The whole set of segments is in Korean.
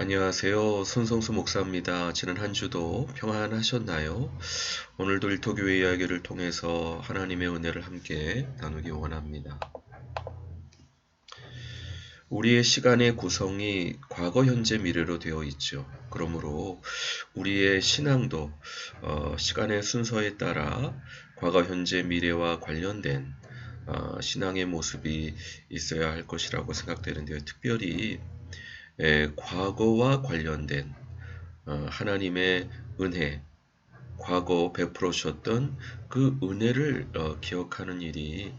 안녕하세요. 손성수 목사입니다. 지난 한 주도 평안하셨나요? 오늘도 일터교회 이야기를 통해서 하나님의 은혜를 함께 나누기 원합니다. 우리의 시간의 구성이 과거, 현재, 미래로 되어 있죠. 그러므로 우리의 신앙도 시간의 순서에 따라 과거, 현재, 미래와 관련된 신앙의 모습이 있어야 할 것이라고 생각되는데요. 특별히 과거와 관련된 하나님의 은혜, 과거 베풀어 주셨던 그 은혜를 기억하는 일이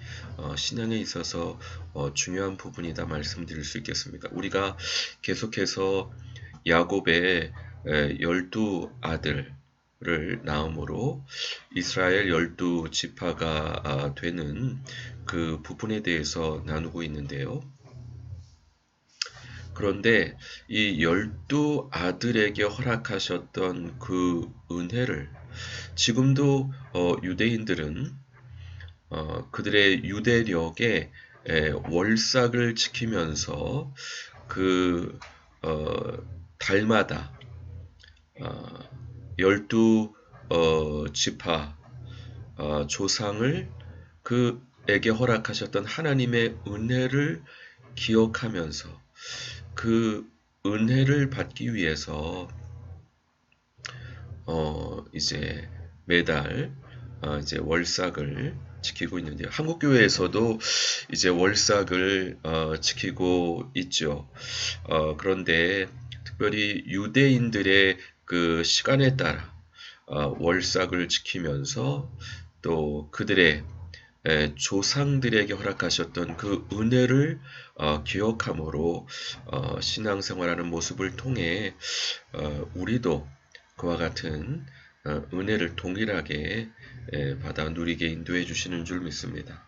신앙에 있어서 중요한 부분이다 말씀드릴 수 있겠습니까? 우리가 계속해서 야곱의 12아들을 낳음으로 이스라엘 12지파가 되는 그 부분에 대해서 나누고 있는데요. 그런데 이 12아들에게 허락하셨던 그 은혜를 지금도 유대인들은 그들의 유대력의 월삭을 지키면서 그 달마다 12 지파 조상을 그에게 허락하셨던 하나님의 은혜를 기억하면서 그 은혜를 받기 위해서 이제 매달 이제 월삭을 지키고 있는데요. 한국 교회에서도 이제 월삭을 지키고 있죠. 그런데 특별히 유대인들의 그 시간에 따라 월삭을 지키면서 또 그들의 조상들에게 허락하셨던 그 은혜를 기억함으로 신앙생활하는 모습을 통해 우리도 그와 같은 은혜를 동일하게 받아 누리게 인도해 주시는 줄 믿습니다.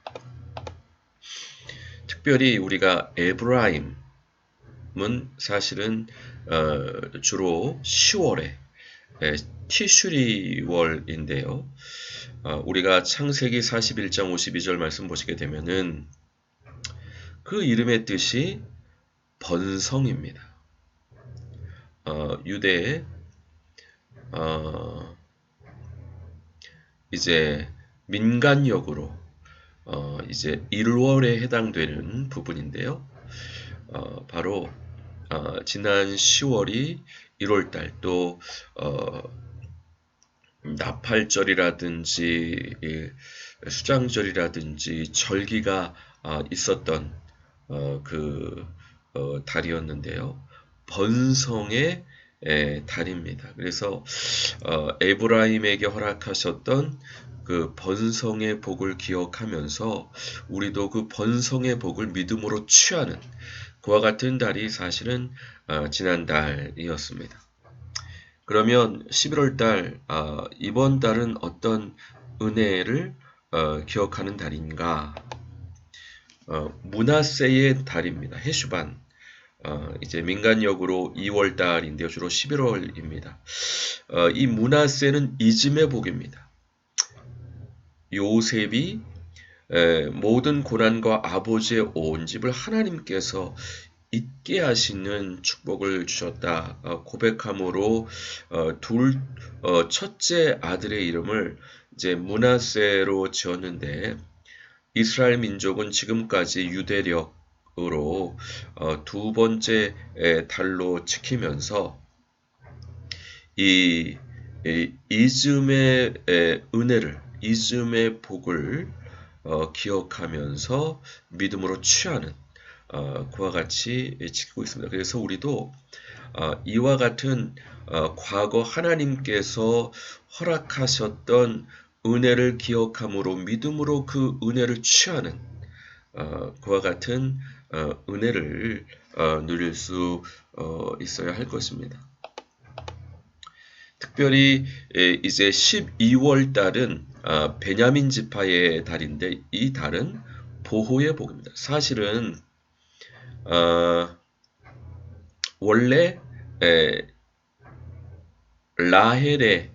특별히 우리가 에브라임은 사실은 주로 10월에 티슈리월인데요. 우리가 창세기 41장 52절 말씀 보시게 되면은 그 이름의 뜻이 번성입니다. 유대의 이제 민간역으로 이제 1월에 해당되는 부분인데요. 바로 지난 10월이 1월달 또 나팔절이라든지 수장절이라든지 절기가 있었던 그 달이었는데요. 번성의 달입니다. 그래서 에브라임에게 허락하셨던 그 번성의 복을 기억하면서 우리도 그 번성의 복을 믿음으로 취하는 그와 같은 달이 사실은 지난 달이었습니다. 그러면 11월 달 이번 달은 어떤 은혜를 기억하는 달인가? 므낫세의 달입니다. 헤슈반. 이제 민간역으로 2월 달인데요. 주로 11월입니다. 이 므낫세는 이즘의 복입니다. 요셉이 모든 고난과 아버지의 온 집을 하나님께서 있게 하시는 축복을 주셨다. 고백함으로 첫째 아들의 이름을 이제 므낫세로 지었는데 이스라엘 민족은 지금까지 유대력으로 두 번째 달로 지키면서 이 이즘의 은혜를, 이즘의 복을 기억하면서 믿음으로 취하는 그와 같이 지키고 있습니다. 그래서 우리도 이와 같은 과거 하나님께서 허락하셨던 은혜를 기억함으로 믿음으로 그 은혜를 취하는 그와 같은 은혜를 누릴 수 있어야 할 것입니다. 특별히 이제 12월 달은 베냐민 지파의 달인데 이 달은 보호의 복입니다. 사실은 원래 라헬의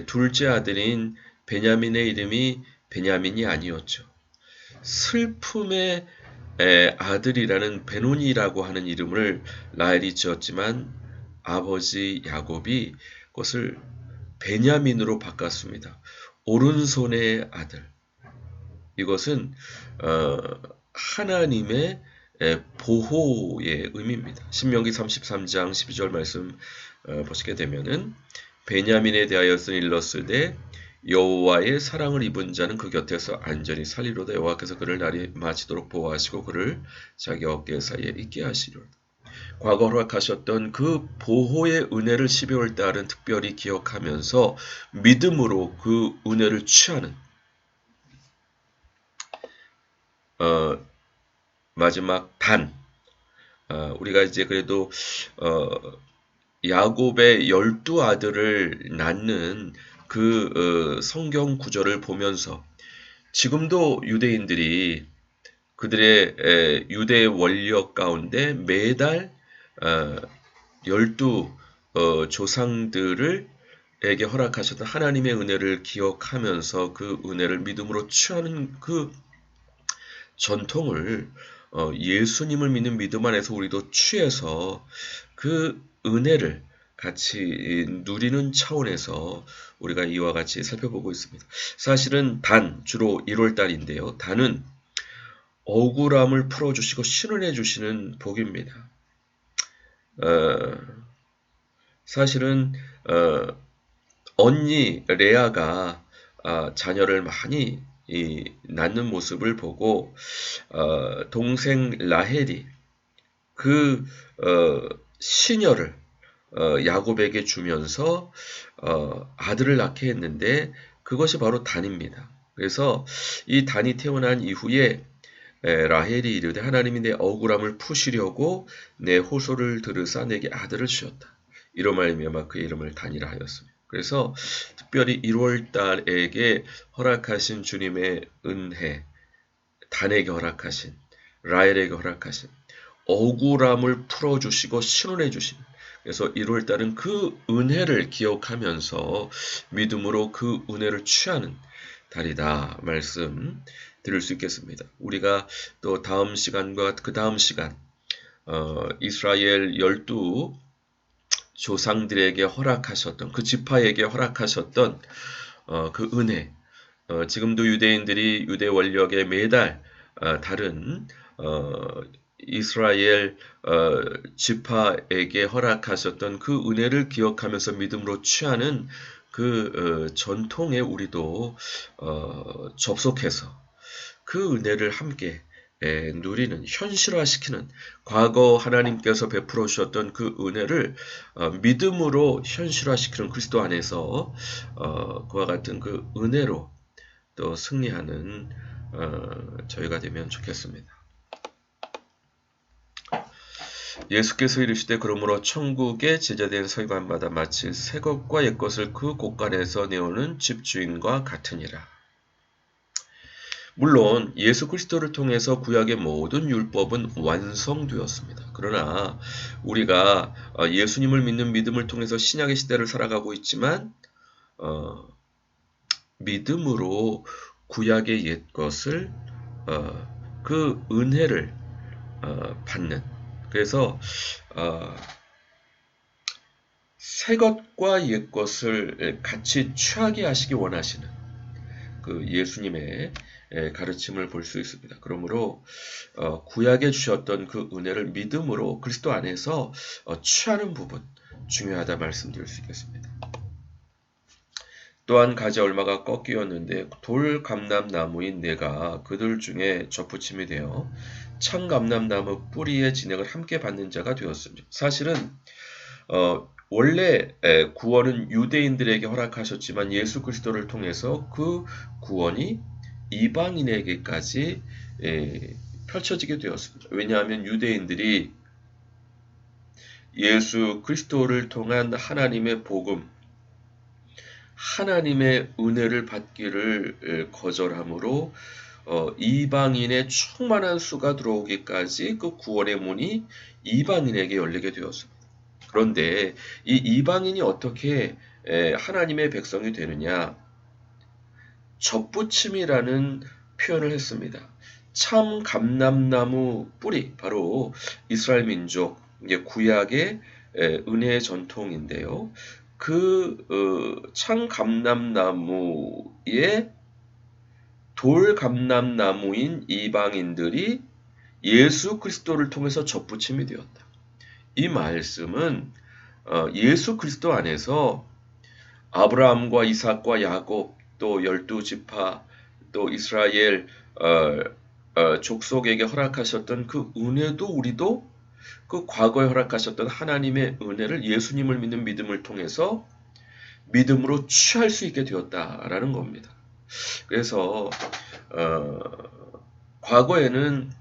둘째 아들인 베냐민의 이름이 베냐민이 아니었죠. 슬픔의 아들이라는 베노니라고 하는 이름을 라헬이 지었지만 아버지 야곱이 그것을 베냐민으로 바꿨습니다. 오른손의 아들. 이것은 하나님의 보호의 의미입니다. 신명기 33장 12절 말씀 보시게 되면은 베냐민에 대하여서 일렀으되 여호와의 사랑을 입은 자는 그 곁에서 안전히 살리로다. 여호와께서 그를 날이 마치도록 보호하시고 그를 자기 어깨 사이에 있게 하시리로다. 과거 허락하셨던 그 보호의 은혜를 12월 달은 특별히 기억하면서 믿음으로 그 은혜를 취하는 마지막 단. 우리가 이제 그래도 야곱의 12아들을 낳는 그 성경 구절을 보면서 지금도 유대인들이 그들의 유대 원력 가운데 매달 12 조상들을 에게 허락하셨던 하나님의 은혜를 기억하면서 그 은혜를 믿음으로 취하는 그 전통을 예수님을 믿는 믿음 안에서 우리도 취해서 그 은혜를 같이 누리는 차원에서 우리가 이와 같이 살펴보고 있습니다. 사실은 주로 1월달인데요. 단은 억울함을 풀어주시고 신원해 주시는 복입니다. 사실은 언니 레아가 자녀를 많이 낳는 모습을 보고 동생 라헬이 그 시녀를 야곱에게 주면서 아들을 낳게 했는데 그것이 바로 단입니다. 그래서 이 단이 태어난 이후에 라헬이 이르되 하나님이 내 억울함을 푸시려고 내 호소를 들으사 내게 아들을 주셨다. 이로 말미암아 그의 이름을 단이라 하였습니다. 그래서 특별히 1월달에게 허락하신 주님의 은혜, 단에게 허락하신, 라헬에게 허락하신 억울함을 풀어주시고 신원해 주신, 그래서 1월달은 그 은혜를 기억하면서 믿음으로 그 은혜를 취하는 달이다 말씀 드릴 수 있겠습니다. 우리가 또 다음 시간과 그 다음 시간 이스라엘 12 조상들에게 허락하셨던 그 지파에게 허락하셨던 그 은혜, 지금도 유대인들이 유대 원력에 매달 다른 이스라엘 지파에게 허락하셨던 그 은혜를 기억하면서 믿음으로 취하는 그 전통에 우리도 접속해서 그 은혜를 함께 누리는, 현실화시키는, 과거 하나님께서 베풀어 주셨던 그 은혜를 믿음으로 현실화시키는 그리스도 안에서 그와 같은 그 은혜로 또 승리하는 저희가 되면 좋겠습니다. 예수께서 이르시되 그러므로 천국의 제자된 서기관마다 마치 새 것과 옛 것을 그 곳간에서 내오는 집주인과 같으니라. 물론 예수 그리스도를 통해서 구약의 모든 율법은 완성되었습니다. 그러나 우리가 예수님을 믿는 믿음을 통해서 신약의 시대를 살아가고 있지만 믿음으로 구약의 옛 것을 그 은혜를 받는, 그래서 새 것과 옛 것을 같이 취하게 하시기 원하시는 그 예수님의 가르침을 볼 수 있습니다. 그러므로 구약에 주셨던 그 은혜를 믿음으로 그리스도 안에서 취하는 부분 중요하다 말씀드릴 수 있겠습니다. 또한 가지 얼마가 꺾이었는데 돌 감람나무인 내가 그들 중에 접붙임이 되어 참 감람나무 뿌리의 진액을 함께 받는 자가 되었습니다. 사실은 원래 구원은 유대인들에게 허락하셨지만 예수 그리스도를 통해서 그 구원이 이방인에게까지 펼쳐지게 되었습니다. 왜냐하면 유대인들이 예수 그리스도를 통한 하나님의 복음, 하나님의 은혜를 받기를 거절함으로 이방인의 충만한 수가 들어오기까지 그 구원의 문이 이방인에게 열리게 되었습니다. 그런데 이 이방인이 어떻게 하나님의 백성이 되느냐? 접붙임이라는 표현을 했습니다. 참 감람나무 뿌리, 바로 이스라엘 민족, 구약의 은혜의 전통인데요. 참감람나무의 돌감람나무인 이방인들이 예수 그리스도를 통해서 접붙임이 되었다. 이 말씀은 예수 그리스도 안에서 아브라함과 이삭과 야곱 또 12지파 또 이스라엘 족속에게 허락하셨던 그 은혜도 우리도 그 과거에 허락하셨던 하나님의 은혜를 예수님을 믿는 믿음을 통해서 믿음으로 취할 수 있게 되었다라는 겁니다. 그래서 과거에는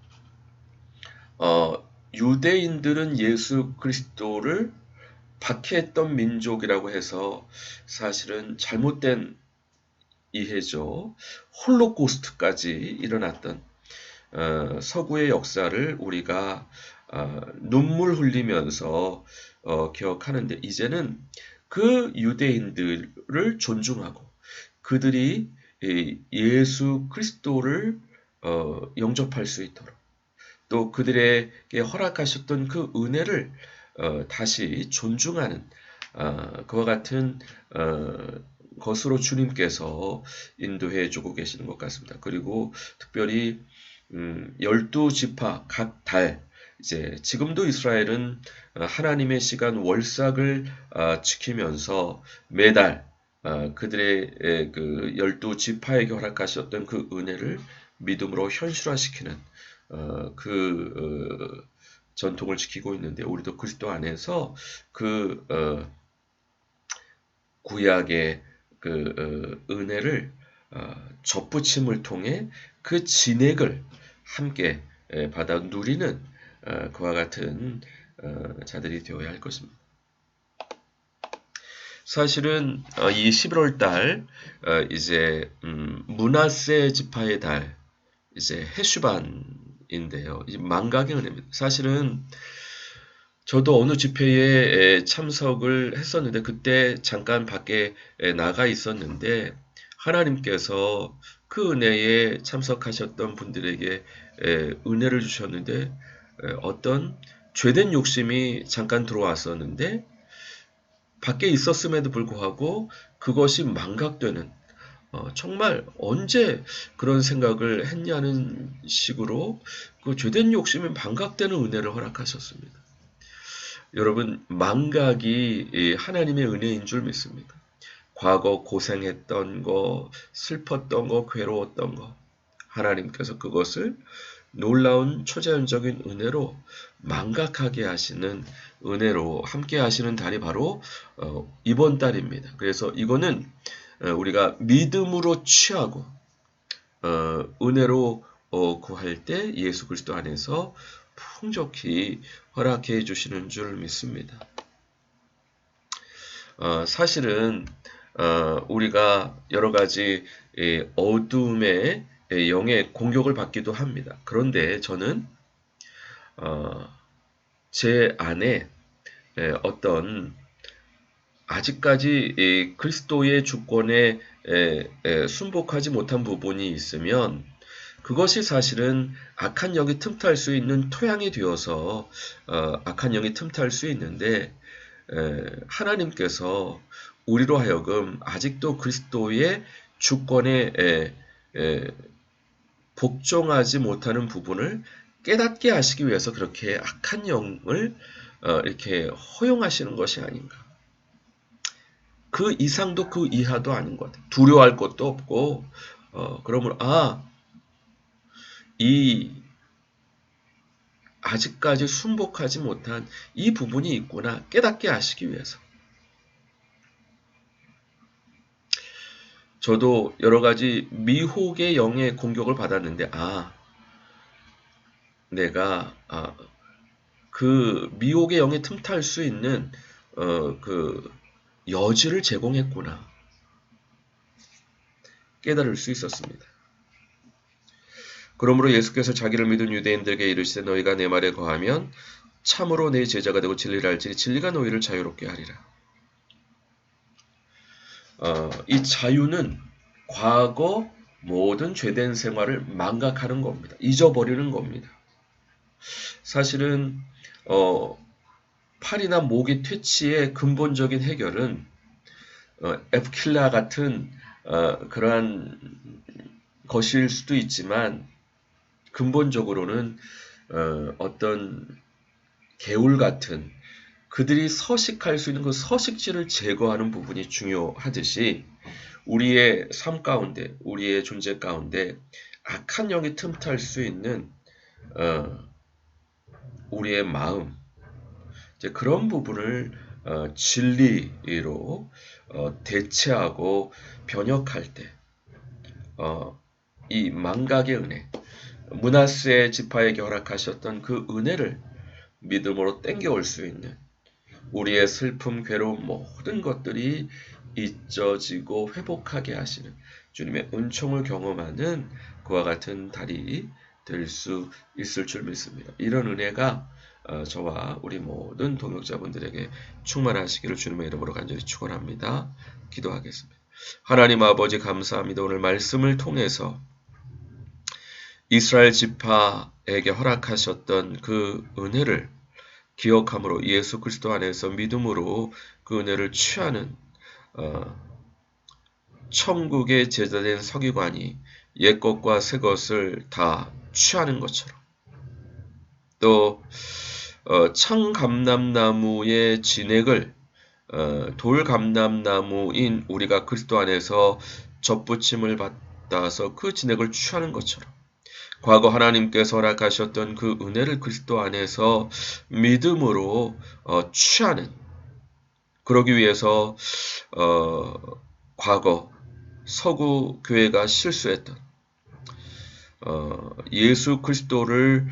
유대인들은 예수 그리스도를 박해했던 민족이라고 해서 사실은 잘못된 이해죠. 홀로코스트까지 일어났던 서구의 역사를 우리가 눈물 흘리면서 기억하는데, 이제는 그 유대인들을 존중하고 그들이 예수 그리스도를 영접할 수 있도록 또 그들에게 허락하셨던 그 은혜를 다시 존중하는 그와 같은 것으로 주님께서 인도해 주고 계시는 것 같습니다. 그리고 특별히 12지파 각 달, 이제 지금도 이스라엘은 하나님의 시간 월삭을 지키면서 매달 그들의 그 12지파에게 허락하셨던 그 은혜를 믿음으로 현실화시키는 전통을 지키고 있는데, 우리도 그리스도 안에서 그 구약의 그 은혜를 접붙임을 통해 그 진액을 함께 받아 누리는 그와 같은 자들이 되어야 할 것입니다. 사실은 이 11월 달 이제 므낫세 지파의 달, 이제 해슈반인데요. 이 망각의 은혜입니다. 사실은 저도 어느 집회에 참석을 했었는데, 그때 잠깐 밖에 나가 있었는데, 하나님께서 그 은혜에 참석하셨던 분들에게 은혜를 주셨는데, 어떤 죄된 욕심이 잠깐 들어왔었는데, 밖에 있었음에도 불구하고 그것이 망각되는, 정말 언제 그런 생각을 했냐는 식으로 그 죄된 욕심이 망각되는 은혜를 허락하셨습니다. 여러분, 망각이 하나님의 은혜인 줄 믿습니다. 과거 고생했던 거, 슬펐던 거, 괴로웠던 거, 하나님께서 그것을 놀라운 초자연적인 은혜로 망각하게 하시는 은혜로 함께 하시는 달이 바로 이번 달입니다. 그래서 이거는 우리가 믿음으로 취하고 은혜로 구할 때 예수 그리스도 안에서 풍족히 허락해 주시는 줄 믿습니다. 사실은 우리가 여러 가지 어둠의 영의 공격을 받기도 합니다. 그런데 저는 제 안에 어떤 아직까지 그리스도의 주권에 순복하지 못한 부분이 있으면 그것이 사실은 악한 영이 틈탈 수 있는 토양이 되어서 악한 영이 틈탈 수 있는데, 하나님께서 우리로 하여금 아직도 그리스도의 주권에 복종하지 못하는 부분을 깨닫게 하시기 위해서 그렇게 악한 영을 이렇게 허용하시는 것이 아닌가. 그 이상도 그 이하도 아닌 것 같아요. 두려워할 것도 없고, 그러므로 아직까지 순복하지 못한 이 부분이 있구나 깨닫게 하시기 위해서. 저도 여러 가지 미혹의 영의 공격을 받았는데, 내가 그 미혹의 영에 틈탈 수 있는 그 여지를 제공했구나 깨달을 수 있었습니다. 그러므로 예수께서 자기를 믿은 유대인들에게 이르시되 너희가 내 말에 거하면 참으로 내 제자가 되고 진리를 알지니 진리가 너희를 자유롭게 하리라. 이 자유는 과거 모든 죄된 생활을 망각하는 겁니다. 잊어버리는 겁니다. 사실은 팔이나 목의 퇴치의 근본적인 해결은 에프킬라 같은 그러한 것일 수도 있지만 근본적으로는 어떤 개울 같은 그들이 서식할 수 있는 그 서식지를 제거하는 부분이 중요하듯이 우리의 삶 가운데, 우리의 존재 가운데 악한 영이 틈탈 수 있는 우리의 마음, 이제 그런 부분을 진리로 대체하고 변혁할 때, 이 망각의 은혜, 므낫세 지파에게 허락하셨던 그 은혜를 믿음으로 땡겨올 수 있는 우리의 슬픔, 괴로움 모든 것들이 잊혀지고 회복하게 하시는 주님의 은총을 경험하는 그와 같은 달이 될 수 있을 줄 믿습니다. 이런 은혜가 저와 우리 모든 동역자분들에게 충만하시기를 주님의 이름으로 간절히 축원합니다. 기도하겠습니다. 하나님 아버지 감사합니다. 오늘 말씀을 통해서 이스라엘 지파에게 허락하셨던 그 은혜를 기억함으로 예수 그리스도 안에서 믿음으로 그 은혜를 취하는 천국의 제자된 서기관이 옛것과 새것을 다 취하는 것처럼 또 청감람나무의 진액을 돌감람나무인 우리가 그리스도 안에서 접붙임을 받아서 그 진액을 취하는 것처럼 과거 하나님께서 허락하셨던 그 은혜를 그리스도 안에서 믿음으로 취하는 그러기 위해서 과거 서구 교회가 실수했던 예수 그리스도를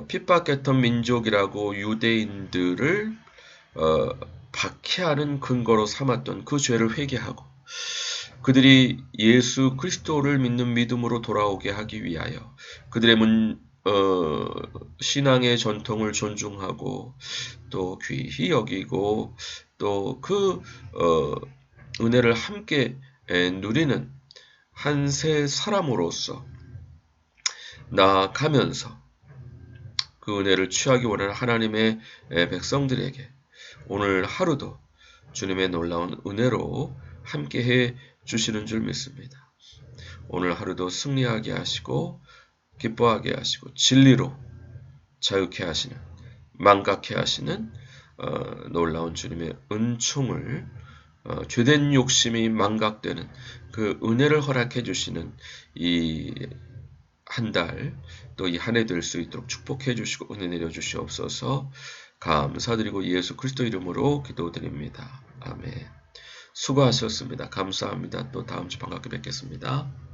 핍박했던 민족이라고 유대인들을 박해하는 근거로 삼았던 그 죄를 회개하고 그들이 예수 그리스도를 믿는 믿음으로 돌아오게 하기 위하여 그들의 신앙의 전통을 존중하고 또 귀히 여기고 또 그 은혜를 함께 누리는 한 세 사람으로서 나아가면서 그 은혜를 취하기 원하는 하나님의 백성들에게 오늘 하루도 주님의 놀라운 은혜로 함께해 주시는 줄 믿습니다. 오늘 하루도 승리하게 하시고 기뻐하게 하시고 진리로 자유케 하시는 망각케 하시는 놀라운 주님의 은총을 죄된 욕심이 망각되는 그 은혜를 허락해 주시는 이 한 달 또 이 한 해 될 수 있도록 축복해 주시고 은혜 내려 주시옵소서. 감사드리고 예수 그리스도 이름으로 기도드립니다. 아멘. 수고하셨습니다. 감사합니다. 또 다음 주 반갑게 뵙겠습니다.